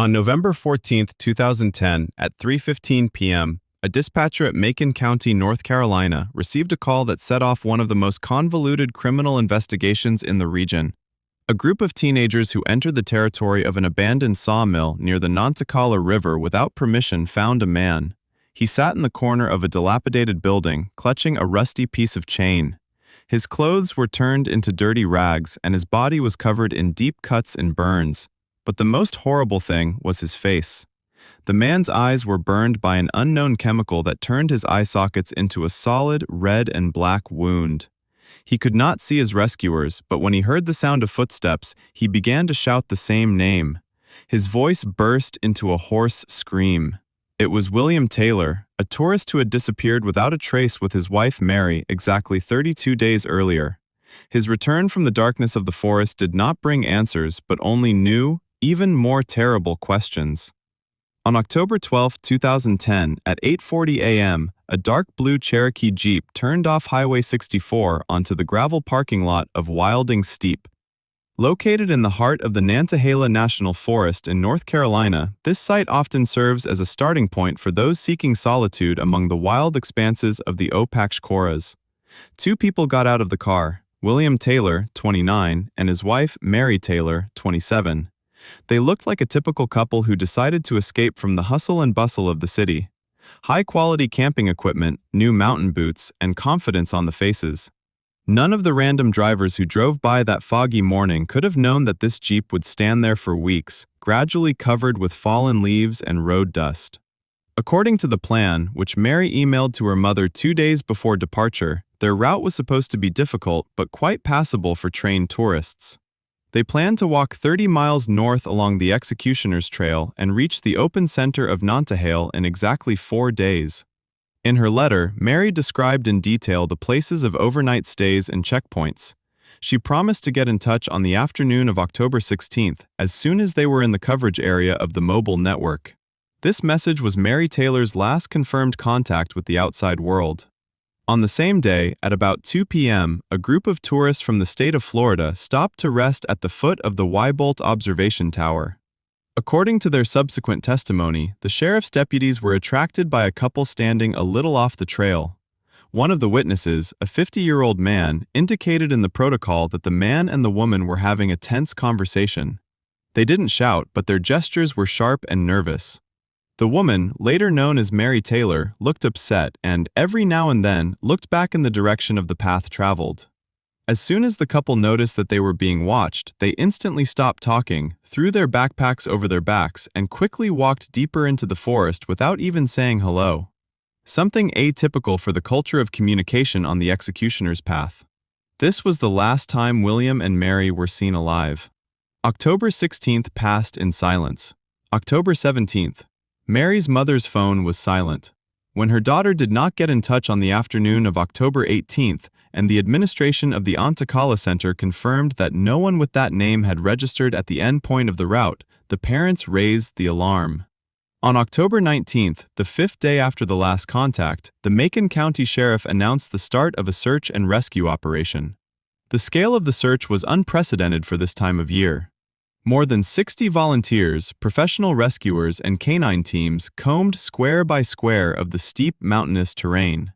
On November 14, 2010, at 3:15 p.m., a dispatcher at Macon County, North Carolina, received a call that set off one of the most convoluted criminal investigations in the region. A group of teenagers who entered the territory of an abandoned sawmill near the Nantakhala River without permission found a man. He sat in the corner of a dilapidated building, clutching a rusty piece of chain. His clothes were turned into dirty rags, and his body was covered in deep cuts and burns. But the most horrible thing was his face. The man's eyes were burned by an unknown chemical that turned his eye sockets into a solid red and black wound. He could not see his rescuers, but when he heard the sound of footsteps, he began to shout the same name. His voice burst into a hoarse scream. It was William Taylor, a tourist who had disappeared without a trace with his wife Mary exactly 32 days earlier. His return from the darkness of the forest did not bring answers, but only new, even more terrible questions. On October 12, 2010, at 8:40 a.m., a dark blue Cherokee Jeep turned off Highway 64 onto the gravel parking lot of Wilding Steep. Located in the heart of the Nantahala National Forest in North Carolina, this site often serves as a starting point for those seeking solitude among the wild expanses of the Opaksh Koras. Two people got out of the car, William Taylor, 29, and his wife, Mary Taylor, 27. They looked like a typical couple who decided to escape from the hustle and bustle of the city. High-quality camping equipment, new mountain boots, and confidence on the faces. None of the random drivers who drove by that foggy morning could have known that this Jeep would stand there for weeks, gradually covered with fallen leaves and road dust. According to the plan, which Mary emailed to her mother 2 days before departure, their route was supposed to be difficult but quite passable for trained tourists. They planned to walk 30 miles north along the Executioner's Trail and reach the open center of Nantahala in exactly 4 days. In her letter, Mary described in detail the places of overnight stays and checkpoints. She promised to get in touch on the afternoon of October 16th, as soon as they were in the coverage area of the mobile network. This message was Mary Taylor's last confirmed contact with the outside world. On the same day, at about 2 p.m., a group of tourists from the state of Florida stopped to rest at the foot of the Weibolt Observation Tower. According to their subsequent testimony, the sheriff's deputies were attracted by a couple standing a little off the trail. One of the witnesses, a 50-year-old man, indicated in the protocol that the man and the woman were having a tense conversation. They didn't shout, but their gestures were sharp and nervous. The woman, later known as Mary Taylor, looked upset and, every now and then, looked back in the direction of the path traveled. As soon as the couple noticed that they were being watched, they instantly stopped talking, threw their backpacks over their backs, and quickly walked deeper into the forest without even saying hello. Something atypical for the culture of communication on the executioner's path. This was the last time William and Mary were seen alive. October 16th passed in silence. October 17th. Mary's mother's phone was silent. When her daughter did not get in touch on the afternoon of October 18th, and the administration of the Nantakhala Center confirmed that no one with that name had registered at the end point of the route, the parents raised the alarm. On October 19th, the 5th day after the last contact, the Macon County Sheriff announced the start of a search and rescue operation. The scale of the search was unprecedented for this time of year. More than 60 volunteers, professional rescuers, and canine teams combed square by square of the steep mountainous terrain.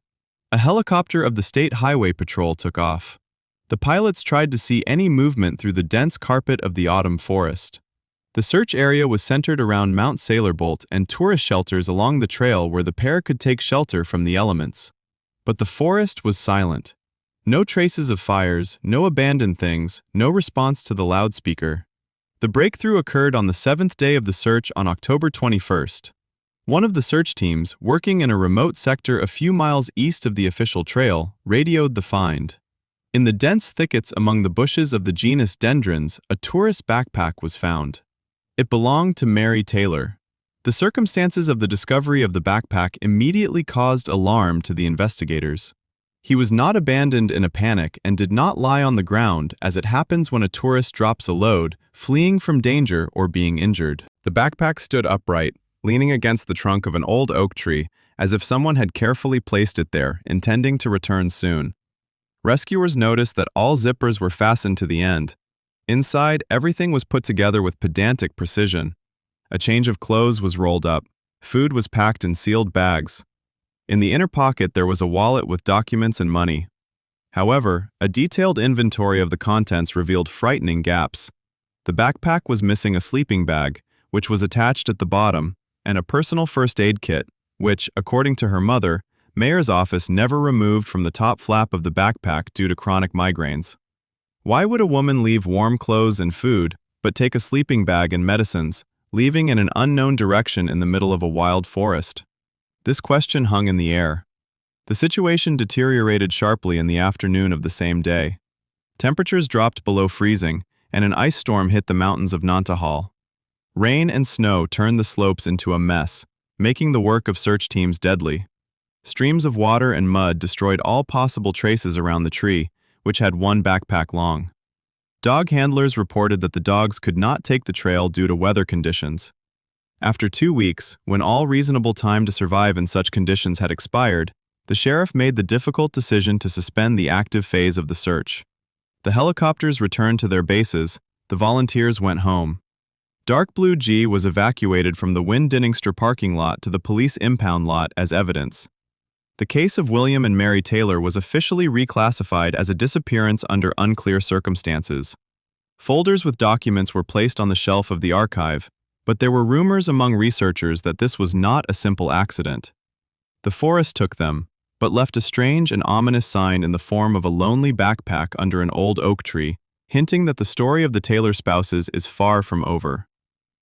A helicopter of the State Highway Patrol took off. The pilots tried to see any movement through the dense carpet of the autumn forest. The search area was centered around Mount Sailorbolt and tourist shelters along the trail where the pair could take shelter from the elements. But the forest was silent. No traces of fires, no abandoned things, no response to the loudspeaker. The breakthrough occurred on the 7th day of the search on October 21st. One of the search teams, working in a remote sector a few miles east of the official trail, radioed the find. In the dense thickets among the bushes of the genus Dendrons, a tourist backpack was found. It belonged to Mary Taylor. The circumstances of the discovery of the backpack immediately caused alarm to the investigators. He was not abandoned in a panic and did not lie on the ground, as it happens when a tourist drops a load, fleeing from danger or being injured. The backpack stood upright, leaning against the trunk of an old oak tree, as if someone had carefully placed it there, intending to return soon. Rescuers noticed that all zippers were fastened to the end. Inside, everything was put together with pedantic precision. A change of clothes was rolled up. Food was packed in sealed bags. In the inner pocket there was a wallet with documents and money. However, a detailed inventory of the contents revealed frightening gaps. The backpack was missing a sleeping bag, which was attached at the bottom, and a personal first aid kit, which, according to her mother, Mayor's office never removed from the top flap of the backpack due to chronic migraines. Why would a woman leave warm clothes and food, but take a sleeping bag and medicines, leaving in an unknown direction in the middle of a wild forest? This question hung in the air. The situation deteriorated sharply in the afternoon of the same day. Temperatures dropped below freezing, and an ice storm hit the mountains of Nantahala. Rain and snow turned the slopes into a mess, making the work of search teams deadly. Streams of water and mud destroyed all possible traces around the tree, which had one backpack long. Dog handlers reported that the dogs could not take the trail due to weather conditions. After 2 weeks, when all reasonable time to survive in such conditions had expired, the sheriff made the difficult decision to suspend the active phase of the search. The helicopters returned to their bases, the volunteers went home. Dark Blue G was evacuated from the Windinningster parking lot to the police impound lot as evidence. The case of William and Mary Taylor was officially reclassified as a disappearance under unclear circumstances. Folders with documents were placed on the shelf of the archive, but there were rumors among researchers that this was not a simple accident. The forest took them, but left a strange and ominous sign in the form of a lonely backpack under an old oak tree, hinting that the story of the Taylor spouses is far from over.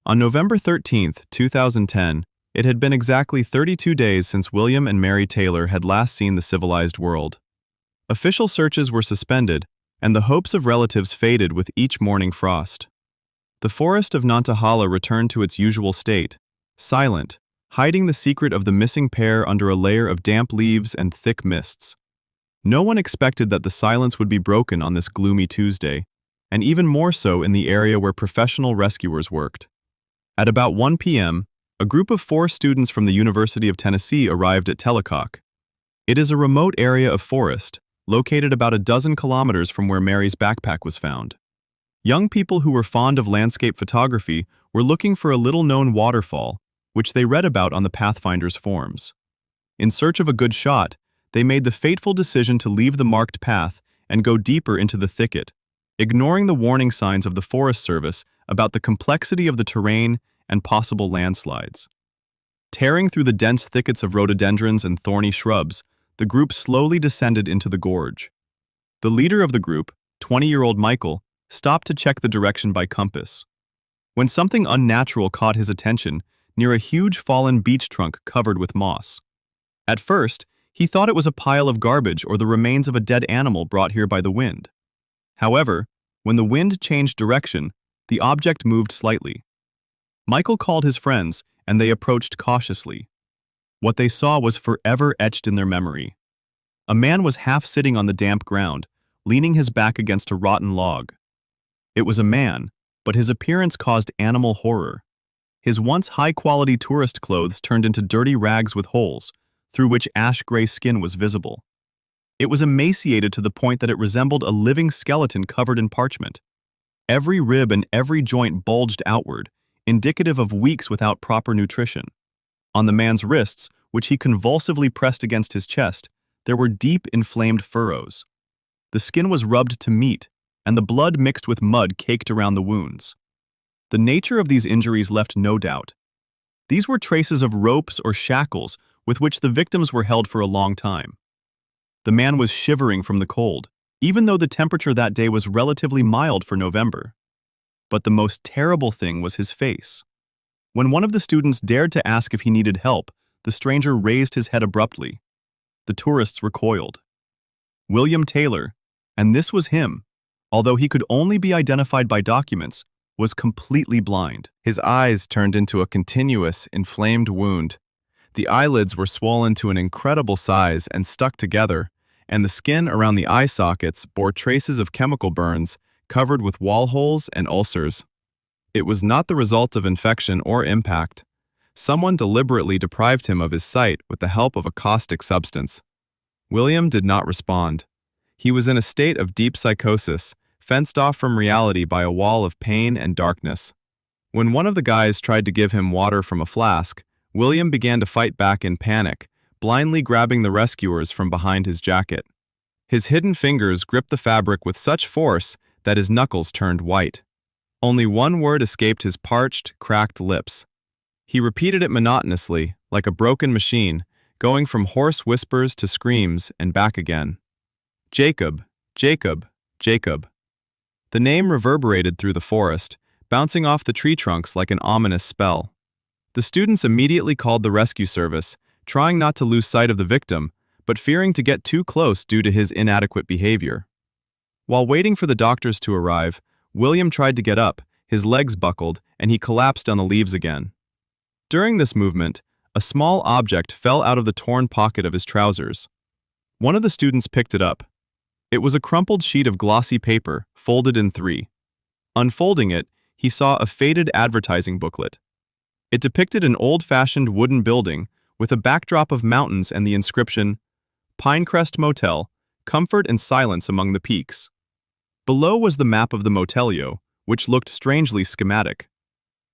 On November 13, 2010, it had been exactly 32 days since William and Mary Taylor had last seen the civilized world. Official searches were suspended, and the hopes of relatives faded with each morning frost. The forest of Nantahala returned to its usual state, silent, hiding the secret of the missing pair under a layer of damp leaves and thick mists. No one expected that the silence would be broken on this gloomy Tuesday, and even more so in the area where professional rescuers worked. At about 1 p.m., a group of 4 students from the University of Tennessee arrived at Tellicock. It is a remote area of forest, located about a dozen kilometers from where Mary's backpack was found. Young people who were fond of landscape photography were looking for a little-known waterfall, which they read about on the Pathfinder's forums. In search of a good shot, they made the fateful decision to leave the marked path and go deeper into the thicket, ignoring the warning signs of the Forest Service about the complexity of the terrain and possible landslides. Tearing through the dense thickets of rhododendrons and thorny shrubs, the group slowly descended into the gorge. The leader of the group, 20-year-old Michael, stopped to check the direction by compass. When something unnatural caught his attention near a huge fallen beech trunk covered with moss. At first, he thought it was a pile of garbage or the remains of a dead animal brought here by the wind. However, when the wind changed direction, the object moved slightly. Michael called his friends, and they approached cautiously. What they saw was forever etched in their memory. A man was half sitting on the damp ground, leaning his back against a rotten log. It was a man, but his appearance caused animal horror. His once high-quality tourist clothes turned into dirty rags with holes, through which ash-gray skin was visible. It was emaciated to the point that it resembled a living skeleton covered in parchment. Every rib and every joint bulged outward, indicative of weeks without proper nutrition. On the man's wrists, which he convulsively pressed against his chest, there were deep, inflamed furrows. The skin was rubbed to meat, and the blood mixed with mud caked around the wounds. The nature of these injuries left no doubt. These were traces of ropes or shackles with which the victims were held for a long time. The man was shivering from the cold, even though the temperature that day was relatively mild for November. But the most terrible thing was his face. When one of the students dared to ask if he needed help, the stranger raised his head abruptly. The tourists recoiled. William Taylor, and this was him, although he could only be identified by documents, was completely blind. His eyes turned into a continuous, inflamed wound. The eyelids were swollen to an incredible size and stuck together, and the skin around the eye sockets bore traces of chemical burns, covered with wall holes and ulcers. It was not the result of infection or impact. Someone deliberately deprived him of his sight with the help of a caustic substance. William did not respond. He was in a state of deep psychosis, fenced off from reality by a wall of pain and darkness. When one of the guys tried to give him water from a flask, William began to fight back in panic, blindly grabbing the rescuers from behind his jacket. His hidden fingers gripped the fabric with such force that his knuckles turned white. Only one word escaped his parched, cracked lips. He repeated it monotonously, like a broken machine, going from hoarse whispers to screams and back again. Jacob, Jacob, Jacob. The name reverberated through the forest, bouncing off the tree trunks like an ominous spell. The students immediately called the rescue service, trying not to lose sight of the victim, but fearing to get too close due to his inadequate behavior. While waiting for the doctors to arrive, William tried to get up, his legs buckled, and he collapsed on the leaves again. During this movement, a small object fell out of the torn pocket of his trousers. One of the students picked it up. It was a crumpled sheet of glossy paper, folded in three. Unfolding it, he saw a faded advertising booklet. It depicted an old-fashioned wooden building with a backdrop of mountains and the inscription, "Pinecrest Motel, Comfort and Silence Among the Peaks." Below was the map of the motelio, which looked strangely schematic.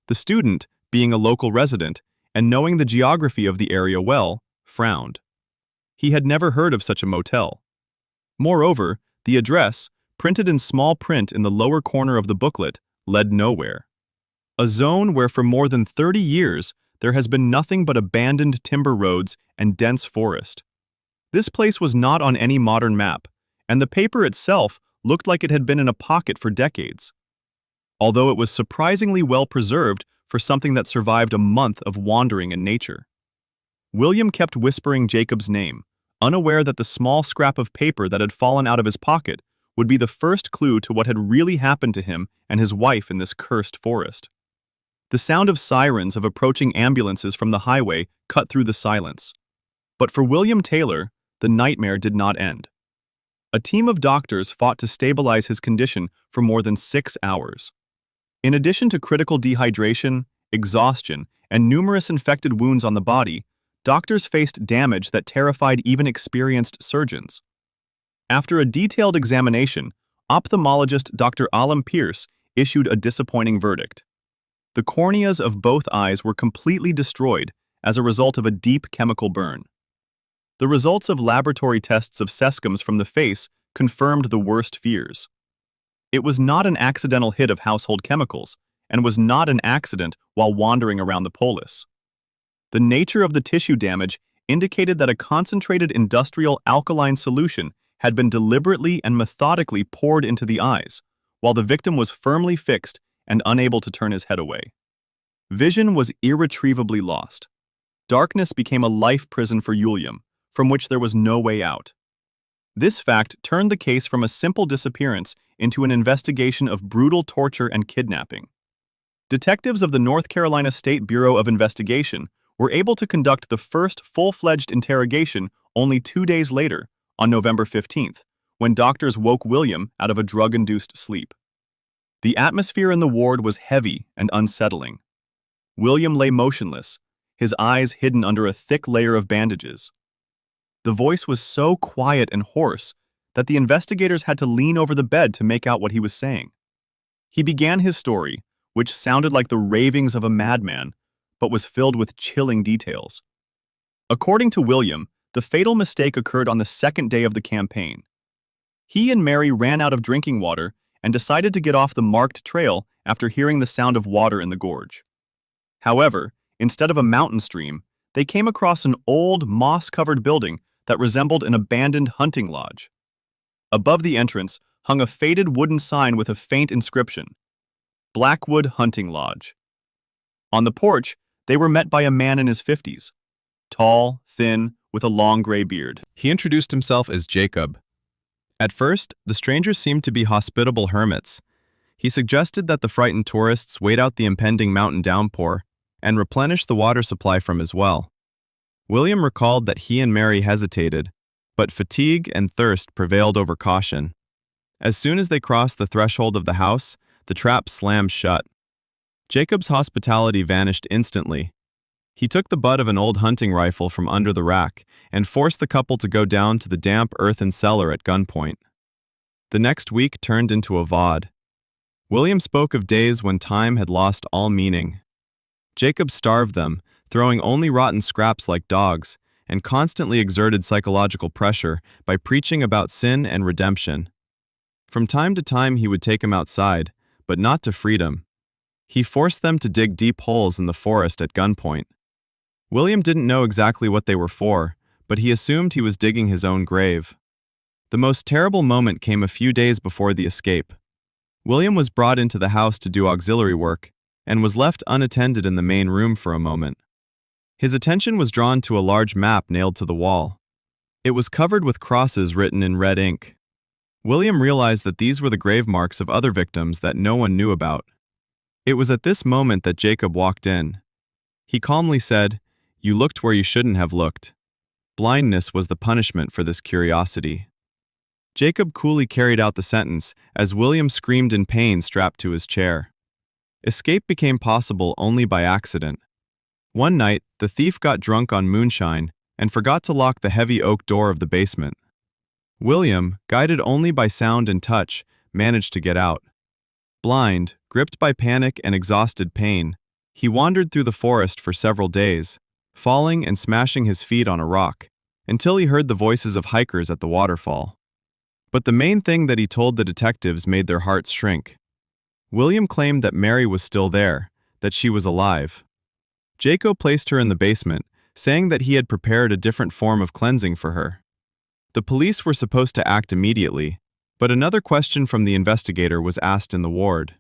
The student, being a local resident and knowing the geography of the area well, frowned. He had never heard of such a motel. Moreover, the address, printed in small print in the lower corner of the booklet, led nowhere. A zone where for more than 30 years there has been nothing but abandoned timber roads and dense forest. This place was not on any modern map, and the paper itself looked like it had been in a pocket for decades. Although it was surprisingly well preserved for something that survived a month of wandering in nature. William kept whispering Jacob's name, unaware that the small scrap of paper that had fallen out of his pocket would be the first clue to what had really happened to him and his wife in this cursed forest. The sound of sirens of approaching ambulances from the highway cut through the silence. But for William Taylor, the nightmare did not end. A team of doctors fought to stabilize his condition for more than 6 hours. In addition to critical dehydration, exhaustion, and numerous infected wounds on the body, doctors faced damage that terrified even experienced surgeons. After a detailed examination, ophthalmologist Dr. Alam Pierce issued a disappointing verdict. The corneas of both eyes were completely destroyed as a result of a deep chemical burn. The results of laboratory tests of cescums from the face confirmed the worst fears. It was not an accidental hit of household chemicals, and was not an accident while wandering around the polis. The nature of the tissue damage indicated that a concentrated industrial alkaline solution had been deliberately and methodically poured into the eyes, while the victim was firmly fixed and unable to turn his head away. Vision was irretrievably lost. Darkness became a life prison for William, from which there was no way out. This fact turned the case from a simple disappearance into an investigation of brutal torture and kidnapping. Detectives of the North Carolina State Bureau of Investigation were able to conduct the first full-fledged interrogation only 2 days later, on November 15th, when doctors woke William out of a drug-induced sleep. The atmosphere in the ward was heavy and unsettling. William lay motionless, his eyes hidden under a thick layer of bandages. The voice was so quiet and hoarse that the investigators had to lean over the bed to make out what he was saying. He began his story, which sounded like the ravings of a madman, but was filled with chilling details. According to William, the fatal mistake occurred on the second day of the campaign. He and Mary ran out of drinking water and decided to get off the marked trail after hearing the sound of water in the gorge. However, instead of a mountain stream, they came across an old, moss-covered building that resembled an abandoned hunting lodge. Above the entrance hung a faded wooden sign with a faint inscription, "Blackwood Hunting Lodge." On the porch, they were met by a man in his 50s, tall, thin, with a long gray beard. He introduced himself as Jacob. At first, the strangers seemed to be hospitable hermits. He suggested that the frightened tourists wait out the impending mountain downpour and replenish the water supply from his well. William recalled that he and Mary hesitated, but fatigue and thirst prevailed over caution. As soon as they crossed the threshold of the house, the trap slammed shut. Jacob's hospitality vanished instantly. He took the butt of an old hunting rifle from under the rack and forced the couple to go down to the damp earthen cellar at gunpoint. The next week turned into a VOD. William spoke of days when time had lost all meaning. Jacob starved them, throwing only rotten scraps like dogs, and constantly exerted psychological pressure by preaching about sin and redemption. From time to time he would take them outside, but not to freedom. He forced them to dig deep holes in the forest at gunpoint. William didn't know exactly what they were for, but he assumed he was digging his own grave. The most terrible moment came a few days before the escape. William was brought into the house to do auxiliary work, and was left unattended in the main room for a moment. His attention was drawn to a large map nailed to the wall. It was covered with crosses written in red ink. William realized that these were the grave marks of other victims that no one knew about. It was at this moment that Jacob walked in. He calmly said, "You looked where you shouldn't have looked." Blindness was the punishment for this curiosity. Jacob coolly carried out the sentence as William screamed in pain strapped to his chair. Escape became possible only by accident. One night, the thief got drunk on moonshine and forgot to lock the heavy oak door of the basement. William, guided only by sound and touch, managed to get out. Blind, gripped by panic and exhausted pain, he wandered through the forest for several days, falling and smashing his feet on a rock, until he heard the voices of hikers at the waterfall. But the main thing that he told the detectives made their hearts shrink. William claimed that Mary was still there, that she was alive. Jacob placed her in the basement, saying that he had prepared a different form of cleansing for her. The police were supposed to act immediately, but another question from the investigator was asked in the ward.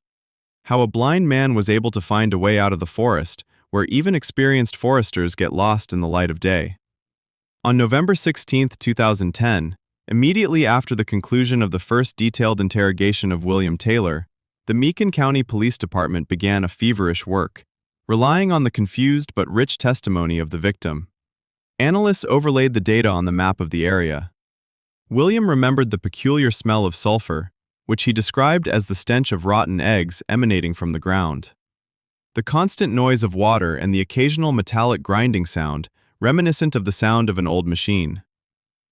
How a blind man was able to find a way out of the forest, where even experienced foresters get lost in the light of day. On November 16, 2010, immediately after the conclusion of the first detailed interrogation of William Taylor, the Macon County Police Department began a feverish work, relying on the confused but rich testimony of the victim. Analysts overlaid the data on the map of the area. William remembered the peculiar smell of sulfur, which he described as the stench of rotten eggs emanating from the ground. The constant noise of water and the occasional metallic grinding sound, reminiscent of the sound of an old machine.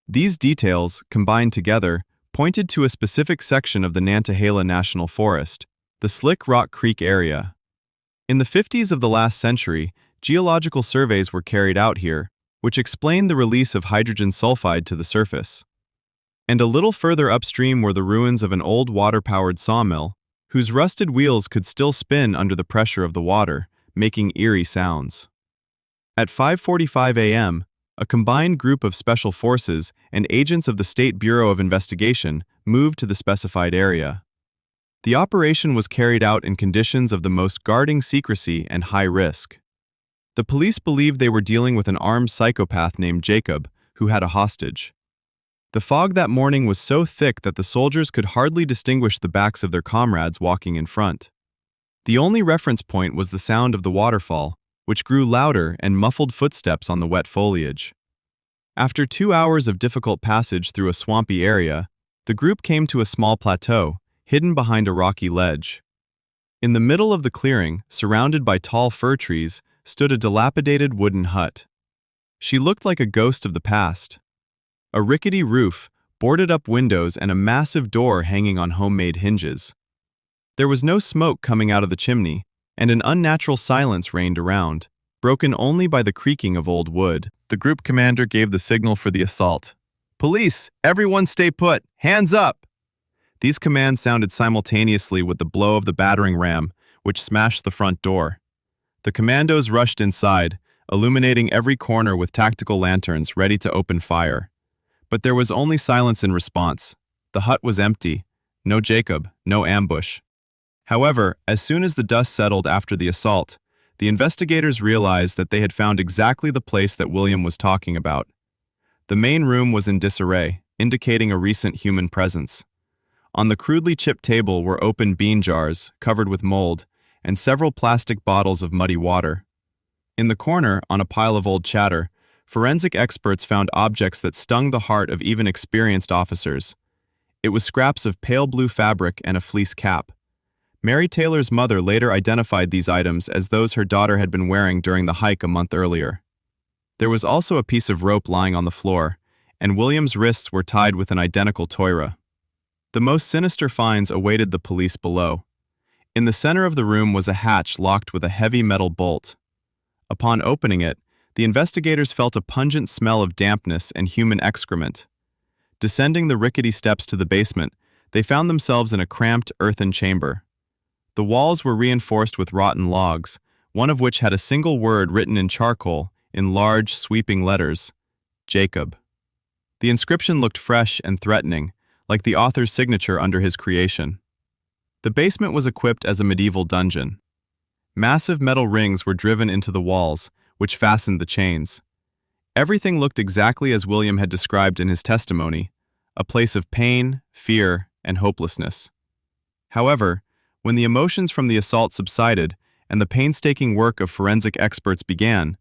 These details, combined together, pointed to a specific section of the Nantahala National Forest, the Slick Rock Creek area. In the 50s of the last century, geological surveys were carried out here, which explained the release of hydrogen sulfide to the surface. And a little further upstream were the ruins of an old water-powered sawmill, whose rusted wheels could still spin under the pressure of the water, making eerie sounds. At 5:45 a.m., a combined group of special forces and agents of the State Bureau of Investigation moved to the specified area. The operation was carried out in conditions of the most guarding secrecy and high risk. The police believed they were dealing with an armed psychopath named Jacob, who had a hostage. The fog that morning was so thick that the soldiers could hardly distinguish the backs of their comrades walking in front. The only reference point was the sound of the waterfall, which grew louder and muffled footsteps on the wet foliage. After 2 hours of difficult passage through a swampy area, the group came to a small plateau, hidden behind a rocky ledge. In the middle of the clearing, surrounded by tall fir trees, stood a dilapidated wooden hut. She looked like a ghost of the past. A rickety roof, boarded-up windows, and a massive door hanging on homemade hinges. There was no smoke coming out of the chimney, and an unnatural silence reigned around, broken only by the creaking of old wood. The group commander gave the signal for the assault. "Police! Everyone stay put! Hands up!" These commands sounded simultaneously with the blow of the battering ram, which smashed the front door. The commandos rushed inside, illuminating every corner with tactical lanterns ready to open fire. But there was only silence in response. The hut was empty. No Jacob, no ambush. However, as soon as the dust settled after the assault, the investigators realized that they had found exactly the place that William was talking about. The main room was in disarray, indicating a recent human presence. On the crudely chipped table were open bean jars, covered with mold, and several plastic bottles of muddy water. In the corner, on a pile of old chatter, forensic experts found objects that stung the heart of even experienced officers. It was scraps of pale blue fabric and a fleece cap. Mary Taylor's mother later identified these items as those her daughter had been wearing during the hike a month earlier. There was also a piece of rope lying on the floor, and William's wrists were tied with an identical toira. The most sinister finds awaited the police below. In the center of the room was a hatch locked with a heavy metal bolt. Upon opening it, the investigators felt a pungent smell of dampness and human excrement. Descending the rickety steps to the basement, they found themselves in a cramped earthen chamber. The walls were reinforced with rotten logs, one of which had a single word written in charcoal in large, sweeping letters: Jacob. The inscription looked fresh and threatening, like the author's signature under his creation. The basement was equipped as a medieval dungeon. Massive metal rings were driven into the walls, which fastened the chains. Everything looked exactly as William had described in his testimony, a place of pain, fear, and hopelessness. However, when the emotions from the assault subsided and the painstaking work of forensic experts began,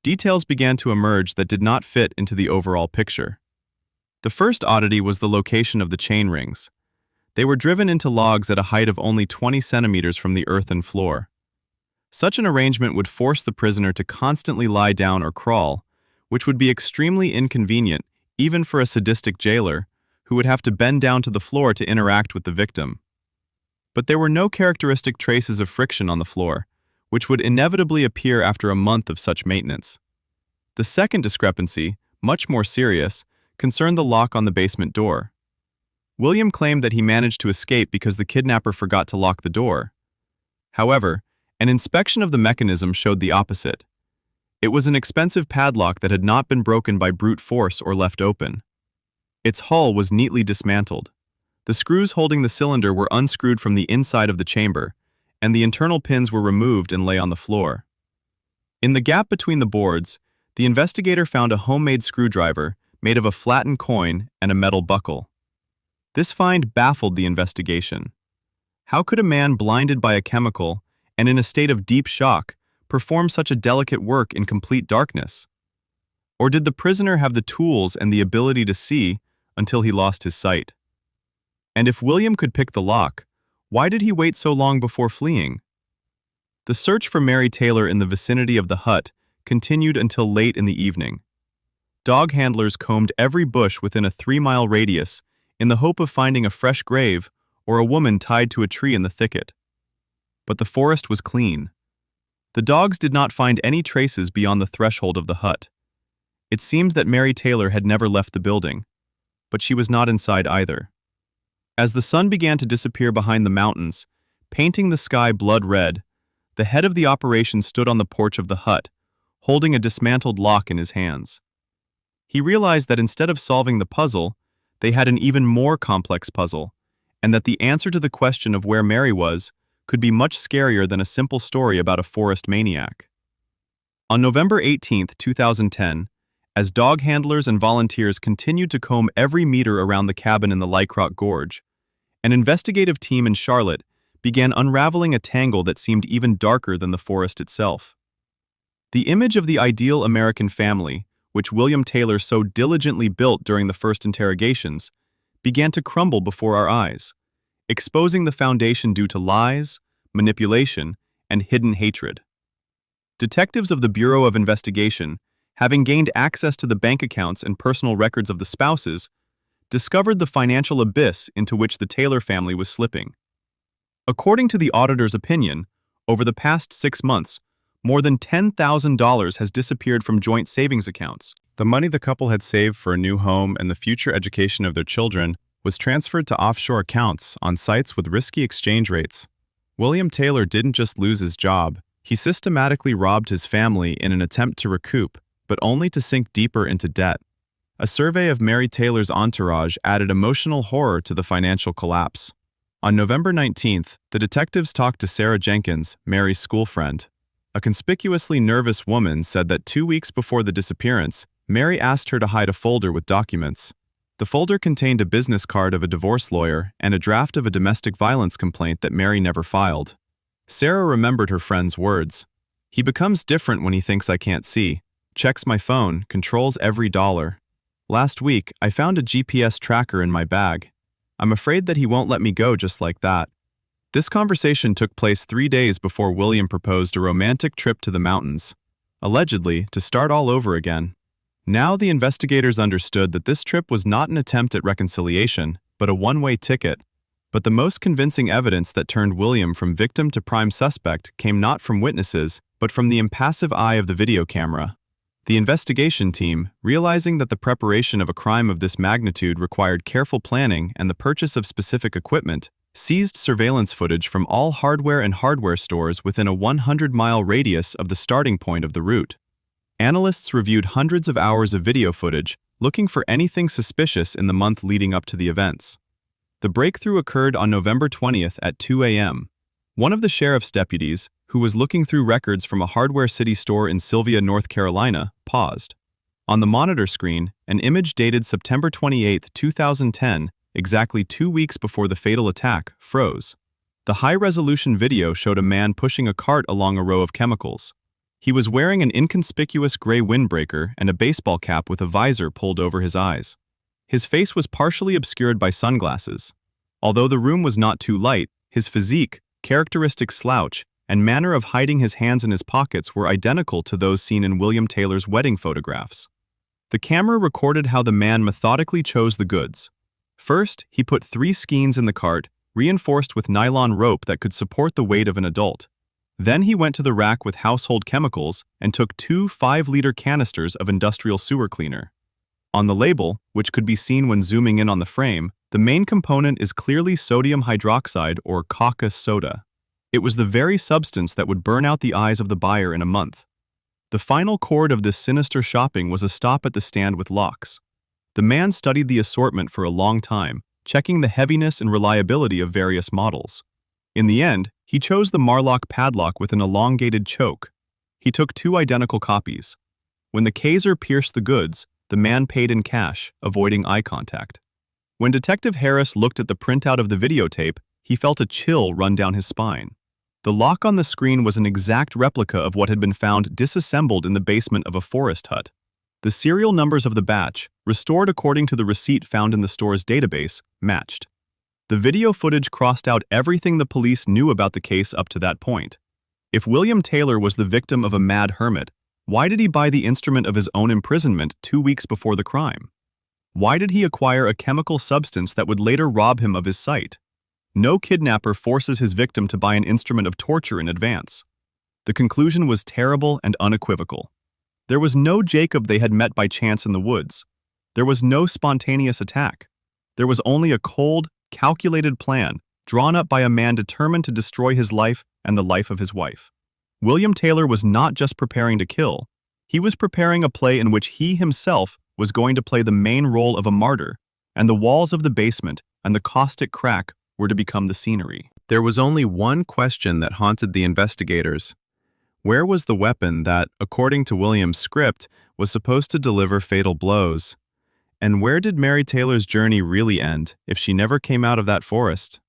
details began to emerge that did not fit into the overall picture. The first oddity was the location of the chain rings. They were driven into logs at a height of only 20 centimeters from the earthen floor. Such an arrangement would force the prisoner to constantly lie down or crawl, which would be extremely inconvenient even for a sadistic jailer who would have to bend down to the floor to interact with the victim. But there were no characteristic traces of friction on the floor, which would inevitably appear after a month of such maintenance. The second discrepancy, much more serious, concerned the lock on the basement door. William claimed that he managed to escape because the kidnapper forgot to lock the door. However, an inspection of the mechanism showed the opposite. It was an expensive padlock that had not been broken by brute force or left open. Its hull was neatly dismantled. The screws holding the cylinder were unscrewed from the inside of the chamber, and the internal pins were removed and lay on the floor. In the gap between the boards, the investigator found a homemade screwdriver made of a flattened coin and a metal buckle. This find baffled the investigation. How could a man blinded by a chemical and in a state of deep shock perform such a delicate work in complete darkness? Or did the prisoner have the tools and the ability to see until he lost his sight? And if William could pick the lock, why did he wait so long before fleeing? The search for Mary Taylor in the vicinity of the hut continued until late in the evening. Dog handlers combed every bush within a 3-mile radius in the hope of finding a fresh grave or a woman tied to a tree in the thicket. But the forest was clean. The dogs did not find any traces beyond the threshold of the hut. It seemed that Mary Taylor had never left the building, but she was not inside either. As the sun began to disappear behind the mountains, painting the sky blood red, the head of the operation stood on the porch of the hut, holding a dismantled lock in his hands. He realized that instead of solving the puzzle, they had an even more complex puzzle, and that the answer to the question of where Mary was could be much scarier than a simple story about a forest maniac. On November 18, 2010, as dog handlers and volunteers continued to comb every meter around the cabin in the Lycroc Gorge, an investigative team in Charlotte began unraveling a tangle that seemed even darker than the forest itself. The image of the ideal American family, which William Taylor so diligently built during the first interrogations, began to crumble before our eyes, exposing the foundation due to lies, manipulation, and hidden hatred. Detectives of the Bureau of Investigation, having gained access to the bank accounts and personal records of the spouses, discovered the financial abyss into which the Taylor family was slipping. According to the auditor's opinion, over the past 6 months, more than $10,000 has disappeared from joint savings accounts. The money the couple had saved for a new home and the future education of their children was transferred to offshore accounts on sites with risky exchange rates. William Taylor didn't just lose his job, he systematically robbed his family in an attempt to recoup, but only to sink deeper into debt. A survey of Mary Taylor's entourage added emotional horror to the financial collapse. On November 19th, the detectives talked to Sarah Jenkins, Mary's school friend. A conspicuously nervous woman said that 2 weeks before the disappearance, Mary asked her to hide a folder with documents. The folder contained a business card of a divorce lawyer and a draft of a domestic violence complaint that Mary never filed. Sarah remembered her friend's words. "He becomes different when he thinks I can't see. Checks my phone, controls every dollar. Last week, I found a GPS tracker in my bag. I'm afraid that he won't let me go just like that." This conversation took place 3 days before William proposed a romantic trip to the mountains, allegedly to start all over again. Now the investigators understood that this trip was not an attempt at reconciliation, but a one-way ticket. But the most convincing evidence that turned William from victim to prime suspect came not from witnesses, but from the impassive eye of the video camera. The investigation team, realizing that the preparation of a crime of this magnitude required careful planning and the purchase of specific equipment, seized surveillance footage from all hardware and hardware stores within a 100-mile radius of the starting point of the route. Analysts reviewed hundreds of hours of video footage, looking for anything suspicious in the month leading up to the events. The breakthrough occurred on November 20th at 2 a.m. One of the sheriff's deputies, who was looking through records from a Hardware City store in Sylvia, North Carolina, paused. On the monitor screen, an image dated September 28, 2010, exactly 2 weeks before the fatal attack, froze. The high-resolution video showed a man pushing a cart along a row of chemicals. He was wearing an inconspicuous gray windbreaker and a baseball cap with a visor pulled over his eyes. His face was partially obscured by sunglasses. Although the room was not too light, his physique, characteristic slouch, and manner of hiding his hands in his pockets were identical to those seen in William Taylor's wedding photographs. The camera recorded how the man methodically chose the goods. First, he put 3 skeins in the cart, reinforced with nylon rope that could support the weight of an adult. Then he went to the rack with household chemicals and took 2 5-liter canisters of industrial sewer cleaner. On the label, which could be seen when zooming in on the frame, the main component is clearly sodium hydroxide or caustic soda. It was the very substance that would burn out the eyes of the buyer in a month. The final chord of this sinister shopping was a stop at the stand with locks. The man studied the assortment for a long time, checking the heaviness and reliability of various models. In the end, he chose the Marlock padlock with an elongated choke. He took 2 identical copies. When the Kaiser pierced the goods, the man paid in cash, avoiding eye contact. When Detective Harris looked at the printout of the videotape, he felt a chill run down his spine. The lock on the screen was an exact replica of what had been found disassembled in the basement of a forest hut. The serial numbers of the batch, restored according to the receipt found in the store's database, matched. The video footage crossed out everything the police knew about the case up to that point. If William Taylor was the victim of a mad hermit, why did he buy the instrument of his own imprisonment 2 weeks before the crime? Why did he acquire a chemical substance that would later rob him of his sight? No kidnapper forces his victim to buy an instrument of torture in advance. The conclusion was terrible and unequivocal. There was no Jacob they had met by chance in the woods. There was no spontaneous attack. There was only a cold, calculated plan drawn up by a man determined to destroy his life and the life of his wife. William Taylor was not just preparing to kill. He was preparing a play in which he himself was going to play the main role of a martyr, and the walls of the basement and the caustic crack were to become the scenery. There was only one question that haunted the investigators. Where was the weapon that, according to William's script, was supposed to deliver fatal blows? And where did Mary Taylor's journey really end if she never came out of that forest?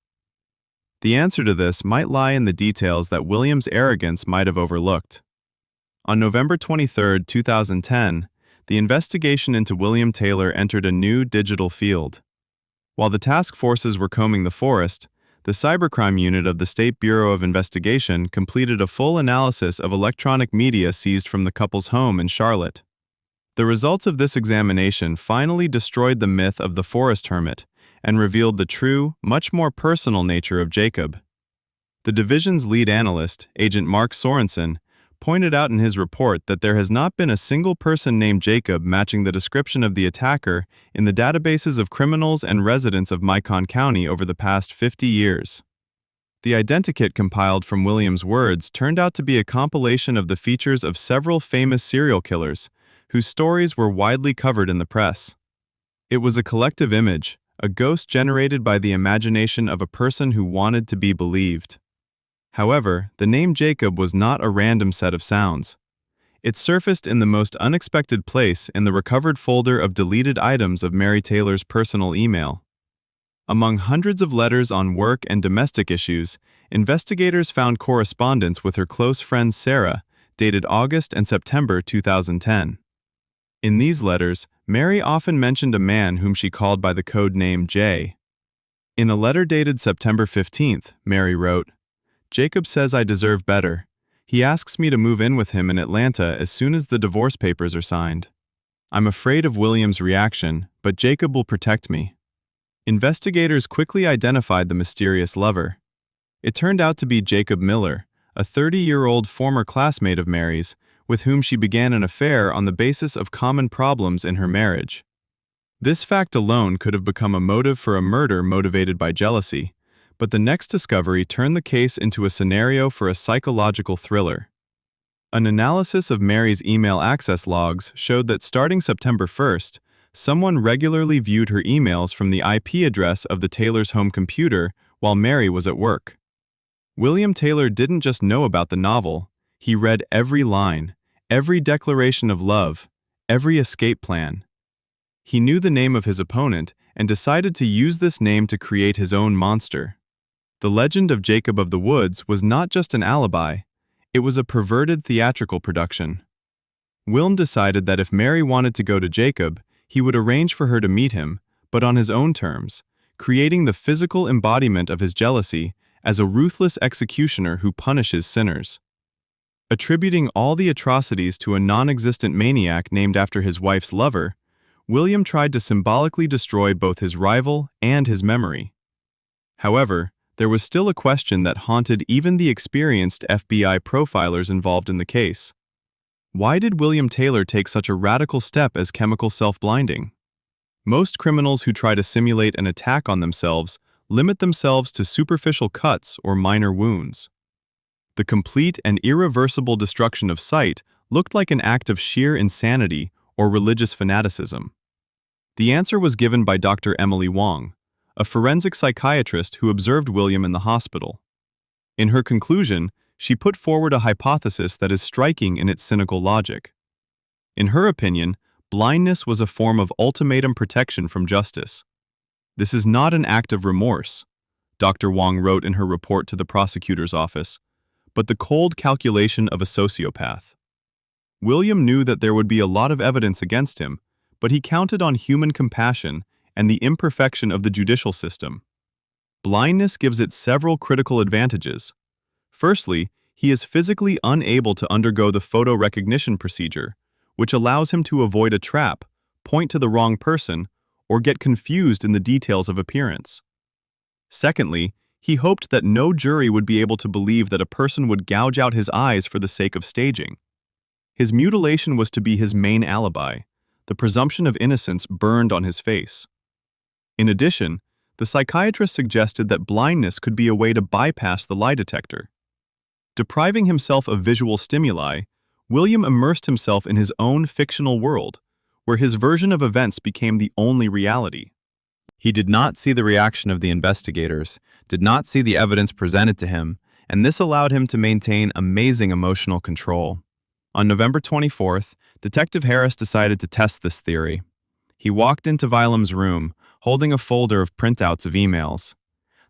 The answer to this might lie in the details that William's arrogance might have overlooked. On November 23, 2010, the investigation into William Taylor entered a new digital field. While the task forces were combing the forest, the cybercrime unit of the State Bureau of Investigation completed a full analysis of electronic media seized from the couple's home in Charlotte. The results of this examination finally destroyed the myth of the forest hermit and revealed the true, much more personal nature of Jacob. The division's lead analyst, Agent Mark Sorensen, pointed out in his report that there has not been a single person named Jacob matching the description of the attacker in the databases of criminals and residents of Macon County over the past 50 years. The identikit compiled from William's words turned out to be a compilation of the features of several famous serial killers, whose stories were widely covered in the press. It was a collective image, a ghost generated by the imagination of a person who wanted to be believed. However, the name Jacob was not a random set of sounds. It surfaced in the most unexpected place in the recovered folder of deleted items of Mary Taylor's personal email. Among hundreds of letters on work and domestic issues, investigators found correspondence with her close friend Sarah, dated August and September 2010. In these letters, Mary often mentioned a man whom she called by the code name Jay. In a letter dated September 15th, Mary wrote, "Jacob says I deserve better. He asks me to move in with him in Atlanta as soon as the divorce papers are signed. I'm afraid of William's reaction, but Jacob will protect me." Investigators quickly identified the mysterious lover. It turned out to be Jacob Miller, a 30-year-old former classmate of Mary's, with whom she began an affair on the basis of common problems in her marriage. This fact alone could have become a motive for a murder motivated by jealousy, but the next discovery turned the case into a scenario for a psychological thriller. An analysis of Mary's email access logs showed that starting September 1st, someone regularly viewed her emails from the IP address of the Taylor's home computer while Mary was at work. William Taylor didn't just know about the novel, he read every line, every declaration of love, every escape plan. He knew the name of his opponent and decided to use this name to create his own monster. The legend of Jacob of the Woods was not just an alibi, it was a perverted theatrical production. Wilm decided that if Mary wanted to go to Jacob, he would arrange for her to meet him, but on his own terms, creating the physical embodiment of his jealousy as a ruthless executioner who punishes sinners. Attributing all the atrocities to a non-existent maniac named after his wife's lover, William tried to symbolically destroy both his rival and his memory. However, there was still a question that haunted even the experienced FBI profilers involved in the case. Why did William Taylor take such a radical step as chemical self-blinding? Most criminals who try to simulate an attack on themselves limit themselves to superficial cuts or minor wounds. The complete and irreversible destruction of sight looked like an act of sheer insanity or religious fanaticism. The answer was given by Dr. Emily Wong, a forensic psychiatrist who observed William in the hospital. In her conclusion, she put forward a hypothesis that is striking in its cynical logic. In her opinion, blindness was a form of ultimatum protection from justice. "This is not an act of remorse," Dr. Wong wrote in her report to the prosecutor's office, but the cold calculation of a sociopath. William knew that there would be a lot of evidence against him, but he counted on human compassion and the imperfection of the judicial system. Blindness gives it several critical advantages. Firstly, he is physically unable to undergo the photo recognition procedure, which allows him to avoid a trap, point to the wrong person, or get confused in the details of appearance. Secondly, he hoped that no jury would be able to believe that a person would gouge out his eyes for the sake of staging. His mutilation was to be his main alibi. The presumption of innocence burned on his face. In addition, the psychiatrist suggested that blindness could be a way to bypass the lie detector. Depriving himself of visual stimuli, William immersed himself in his own fictional world, where his version of events became the only reality. He did not see the reaction of the investigators, did not see the evidence presented to him, and this allowed him to maintain amazing emotional control. On November 24th, Detective Harris decided to test this theory. He walked into Vilem's room, holding a folder of printouts of emails.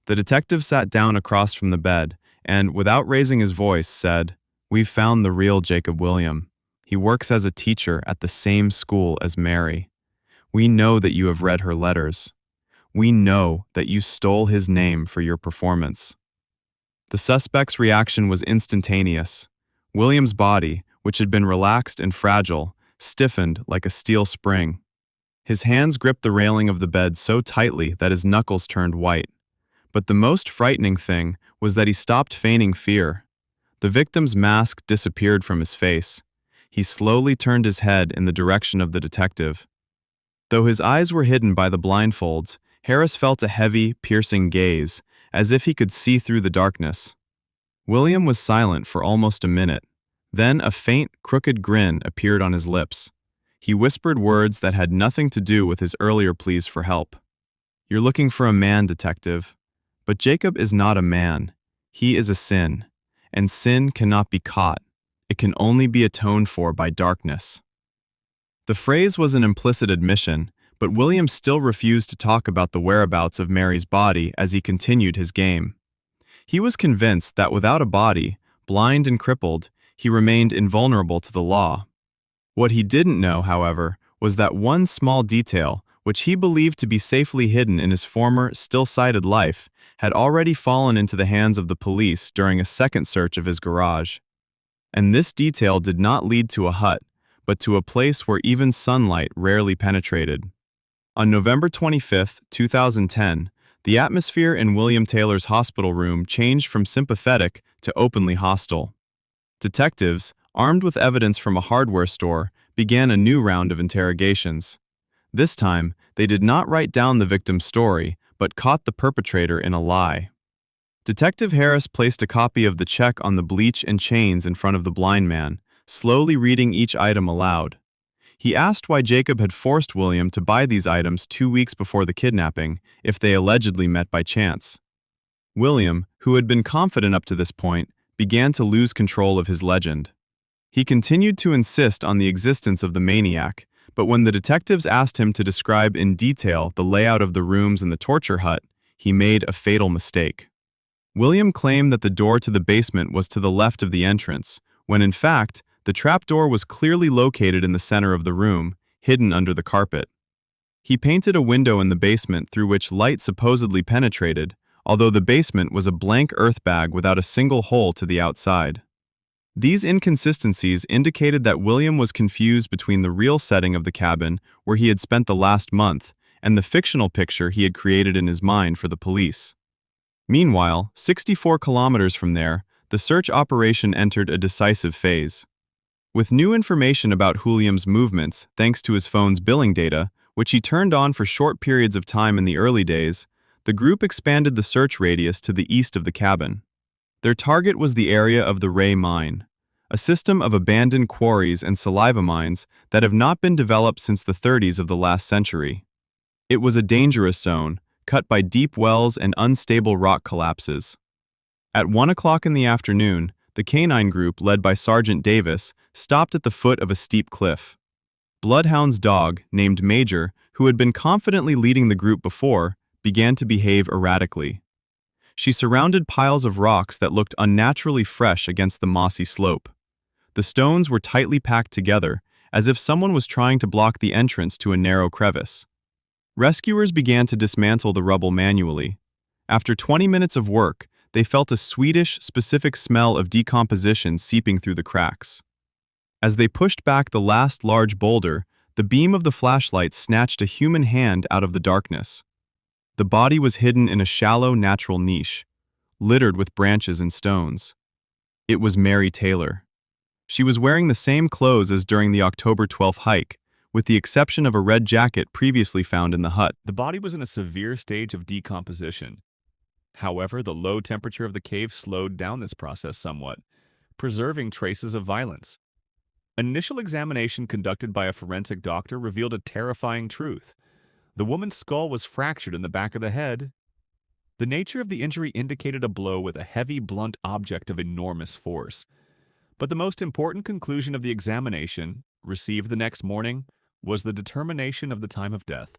The detective sat down across from the bed and, without raising his voice, said, "We've found the real Jacob William. He works as a teacher at the same school as Mary. We know that you have read her letters. We know that you stole his name for your performance." The suspect's reaction was instantaneous. William's body, which had been relaxed and fragile, stiffened like a steel spring. His hands gripped the railing of the bed so tightly that his knuckles turned white. But the most frightening thing was that he stopped feigning fear. The victim's mask disappeared from his face. He slowly turned his head in the direction of the detective. Though his eyes were hidden by the blindfolds, Harris felt a heavy, piercing gaze, as if he could see through the darkness. William was silent for almost a minute. Then a faint, crooked grin appeared on his lips. He whispered words that had nothing to do with his earlier pleas for help. "You're looking for a man, detective. But Jacob is not a man. He is a sin. And sin cannot be caught. It can only be atoned for by darkness." The phrase was an implicit admission, but William still refused to talk about the whereabouts of Mary's body as he continued his game. He was convinced that without a body, blind and crippled, he remained invulnerable to the law. What he didn't know, however, was that one small detail, which he believed to be safely hidden in his former, still-sighted life, had already fallen into the hands of the police during a second search of his garage. And this detail did not lead to a hut, but to a place where even sunlight rarely penetrated. On November 25, 2010, the atmosphere in William Taylor's hospital room changed from sympathetic to openly hostile. Detectives, armed with evidence from a hardware store, began a new round of interrogations. This time, they did not write down the victim's story, but caught the perpetrator in a lie. Detective Harris placed a copy of the check on the bleach and chains in front of the blind man, slowly reading each item aloud. He asked why Jacob had forced William to buy these items 2 weeks before the kidnapping, if they allegedly met by chance. William, who had been confident up to this point, began to lose control of his legend. He continued to insist on the existence of the maniac, but when the detectives asked him to describe in detail the layout of the rooms in the torture hut, he made a fatal mistake. William claimed that the door to the basement was to the left of the entrance, when in fact, the trapdoor was clearly located in the center of the room, hidden under the carpet. He painted a window in the basement through which light supposedly penetrated, although the basement was a blank earth bag without a single hole to the outside. These inconsistencies indicated that William was confused between the real setting of the cabin, where he had spent the last month, and the fictional picture he had created in his mind for the police. Meanwhile, 64 kilometers from there, the search operation entered a decisive phase. With new information about William's movements, thanks to his phone's billing data, which he turned on for short periods of time in the early days, the group expanded the search radius to the east of the cabin. Their target was the area of the Revea mine, a system of abandoned quarries and saliva mines that have not been developed since the 30s of the last century. It was a dangerous zone, cut by deep wells and unstable rock collapses. At 1 o'clock in the afternoon, the canine group, led by Sergeant Davis, stopped at the foot of a steep cliff. Bloodhound's dog, named Major, who had been confidently leading the group before, began to behave erratically. She surrounded piles of rocks that looked unnaturally fresh against the mossy slope. The stones were tightly packed together, as if someone was trying to block the entrance to a narrow crevice. Rescuers began to dismantle the rubble manually. After 20 minutes of work, they felt a sweetish, specific smell of decomposition seeping through the cracks. As they pushed back the last large boulder, the beam of the flashlight snatched a human hand out of the darkness. The body was hidden in a shallow, natural niche, littered with branches and stones. It was Mary Taylor. She was wearing the same clothes as during the October 12th hike, with the exception of a red jacket previously found in the hut. The body was in a severe stage of decomposition. However, the low temperature of the cave slowed down this process somewhat, preserving traces of violence. Initial examination conducted by a forensic doctor revealed a terrifying truth. The woman's skull was fractured in the back of the head. The nature of the injury indicated a blow with a heavy, blunt object of enormous force. But the most important conclusion of the examination, received the next morning, was the determination of the time of death.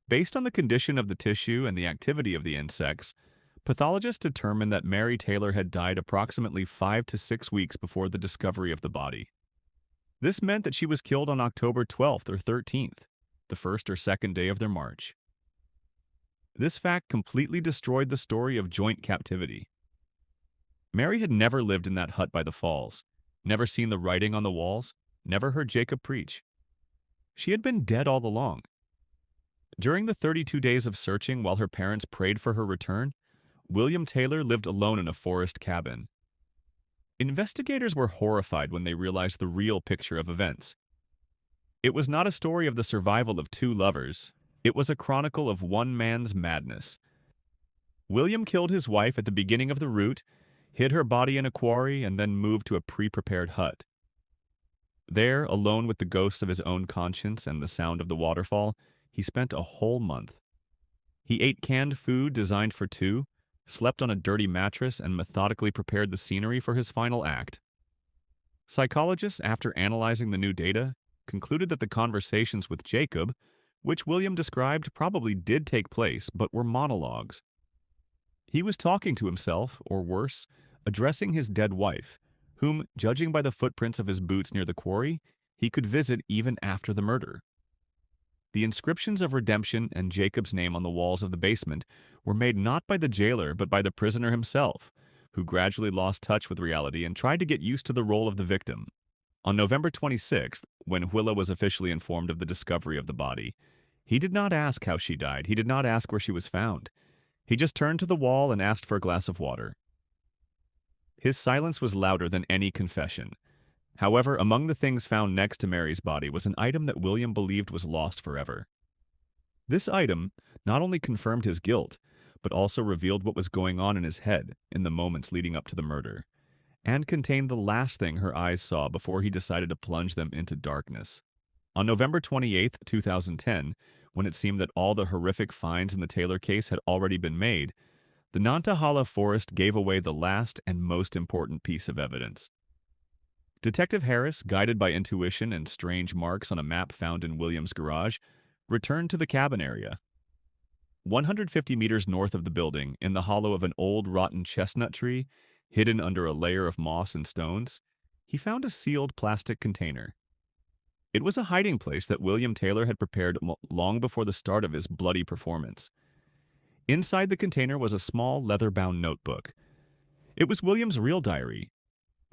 Based on the condition of the tissue and the activity of the insects, pathologists determined that Mary Taylor had died approximately 5 to 6 weeks before the discovery of the body. This meant that she was killed on October 12th or 13th, the first or second day of their march. This fact completely destroyed the story of joint captivity. Mary had never lived in that hut by the falls, never seen the writing on the walls, never heard Jacob preach. She had been dead all along. During the 32 days of searching while her parents prayed for her return, William Taylor lived alone in a forest cabin. Investigators were horrified when they realized the real picture of events. It was not a story of the survival of two lovers. It was a chronicle of one man's madness. William killed his wife at the beginning of the route, hid her body in a quarry, and then moved to a pre-prepared hut. There, alone with the ghosts of his own conscience and the sound of the waterfall, he spent a whole month. He ate canned food designed for two, slept on a dirty mattress, and methodically prepared the scenery for his final act. Psychologists, after analyzing the new data, concluded that the conversations with Jacob, which William described, probably did take place but were monologues. He was talking to himself, or worse, addressing his dead wife, whom, judging by the footprints of his boots near the quarry, he could visit even after the murder. The inscriptions of redemption and Jacob's name on the walls of the basement were made not by the jailer but by the prisoner himself, who gradually lost touch with reality and tried to get used to the role of the victim. On November 26th, when Willa was officially informed of the discovery of the body, He did not ask how she died. He did not ask where she was found. He just turned to the wall and asked for a glass of water. His silence was louder than any confession. However, among the things found next to Mary's body was an item that William believed was lost forever. This item not only confirmed his guilt, but also revealed what was going on in his head in the moments leading up to the murder, and contained the last thing her eyes saw before he decided to plunge them into darkness. On November 28, 2010, when it seemed that all the horrific finds in the Taylor case had already been made, the Nantahala forest gave away the last and most important piece of evidence. Detective Harris, guided by intuition and strange marks on a map found in William's garage, returned to the cabin area. 150 meters north of the building, in the hollow of an old rotten chestnut tree, hidden under a layer of moss and stones, he found a sealed plastic container. It was a hiding place that William Taylor had prepared long before the start of his bloody performance. Inside the container was a small leather-bound notebook. It was William's real diary,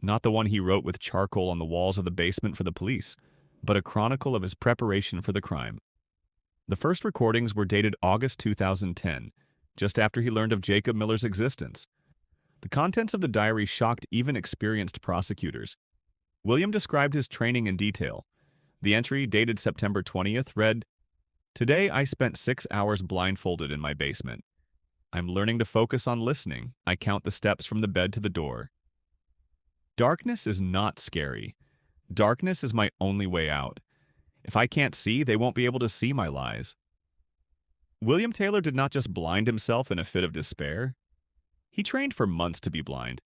not the one he wrote with charcoal on the walls of the basement for the police, but a chronicle of his preparation for the crime. The first recordings were dated August 2010, just after he learned of Jacob Miller's existence. The contents of the diary shocked even experienced prosecutors. William described his training in detail. The entry, dated September 20th, read, "Today I spent 6 hours blindfolded in my basement. I'm learning to focus on listening. I count the steps from the bed to the door. Darkness is not scary. Darkness is my only way out. If I can't see, they won't be able to see my lies." William Taylor did not just blind himself in a fit of despair. He trained for months to be blind.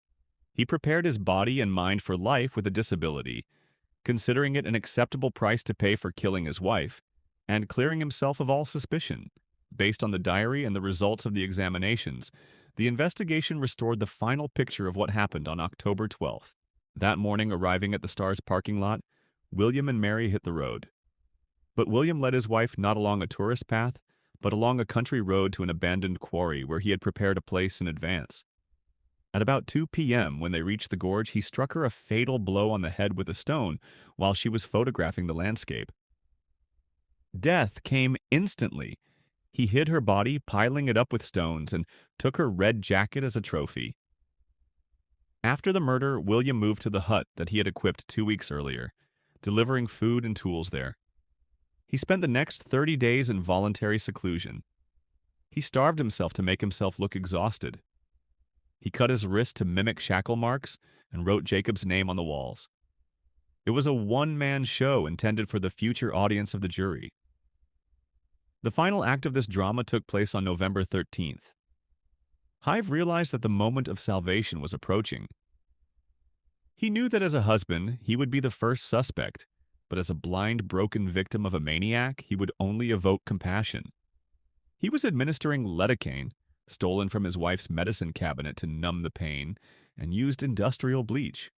He prepared his body and mind for life with a disability, considering it an acceptable price to pay for killing his wife, and clearing himself of all suspicion. Based on the diary and the results of the examinations, the investigation restored the final picture of what happened on October 12th. That morning, arriving at the Stars parking lot, William and Mary hit the road. But William led his wife not along a tourist path, but along a country road to an abandoned quarry where he had prepared a place in advance. At about 2 p.m., when they reached the gorge, he struck her a fatal blow on the head with a stone while she was photographing the landscape. Death came instantly. He hid her body, piling it up with stones, and took her red jacket as a trophy. After the murder, William moved to the hut that he had equipped 2 weeks earlier, delivering food and tools there. He spent the next 30 days in voluntary seclusion. He starved himself to make himself look exhausted. He cut his wrist to mimic shackle marks and wrote Jacob's name on the walls. It was a one-man show intended for the future audience of the jury. The final act of this drama took place on November 13th. Hive realized that the moment of salvation was approaching. He knew that as a husband, he would be the first suspect, but as a blind, broken victim of a maniac, he would only evoke compassion. He was administering lidocaine, stolen from his wife's medicine cabinet to numb the pain, and used industrial bleach.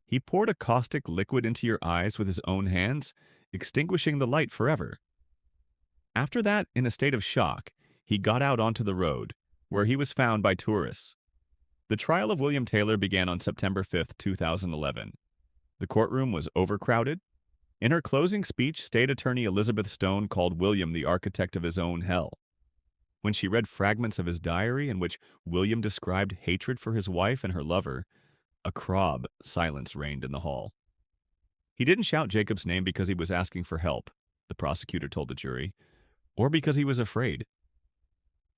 He poured a caustic liquid into your eyes with his own hands, extinguishing the light forever. After that, in a state of shock, he got out onto the road, where he was found by tourists. The trial of William Taylor began on September 5, 2011. The courtroom was overcrowded. In her closing speech, State Attorney Elizabeth Stone called William the architect of his own hell. When she read fragments of his diary in which William described hatred for his wife and her lover, a silence reigned in the hall. He didn't shout Jacob's name because he was asking for help, the prosecutor told the jury, or because he was afraid.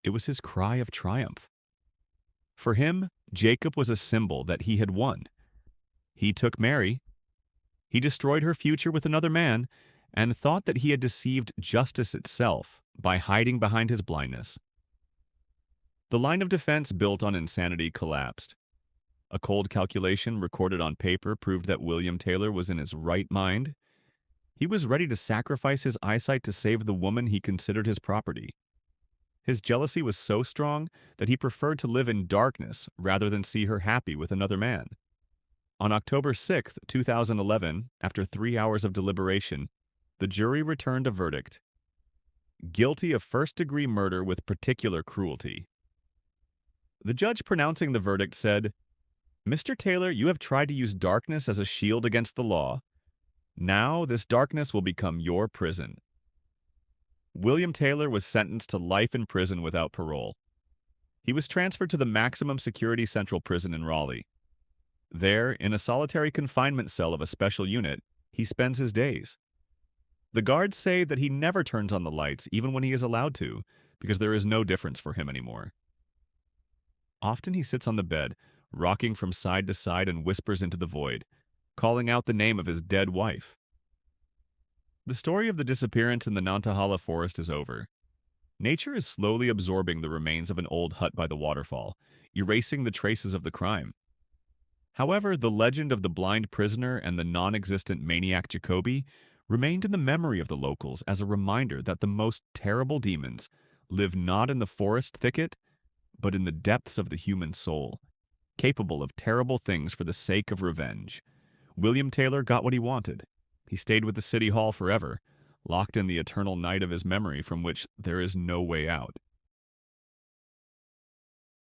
It was his cry of triumph. For him, Jacob was a symbol that he had won. He took Mary. He destroyed her future with another man and thought that he had deceived justice itself by hiding behind his blindness. The line of defense built on insanity collapsed. A cold calculation recorded on paper proved that William Taylor was in his right mind. He was ready to sacrifice his eyesight to save the woman he considered his property. His jealousy was so strong that he preferred to live in darkness rather than see her happy with another man. On October 6, 2011, after 3 hours of deliberation, the jury returned a verdict: guilty of first-degree murder with particular cruelty. The judge pronouncing the verdict said, "Mr. Taylor, you have tried to use darkness as a shield against the law. Now this darkness will become your prison." William Taylor was sentenced to life in prison without parole. He was transferred to the maximum security Central Prison in Raleigh. There, in a solitary confinement cell of a special unit, he spends his days. The guards say that he never turns on the lights even when he is allowed to, because there is no difference for him anymore. Often he sits on the bed, rocking from side to side and whispers into the void, calling out the name of his dead wife. The story of the disappearance in the Nantahala forest is over. Nature is slowly absorbing the remains of an old hut by the waterfall, erasing the traces of the crime. However, the legend of the blind prisoner and the non-existent maniac Jacoby remained in the memory of the locals as a reminder that the most terrible demons live not in the forest thicket, but in the depths of the human soul, capable of terrible things for the sake of revenge. William Taylor got what he wanted. He stayed with the city hall forever, locked in the eternal night of his memory from which there is no way out.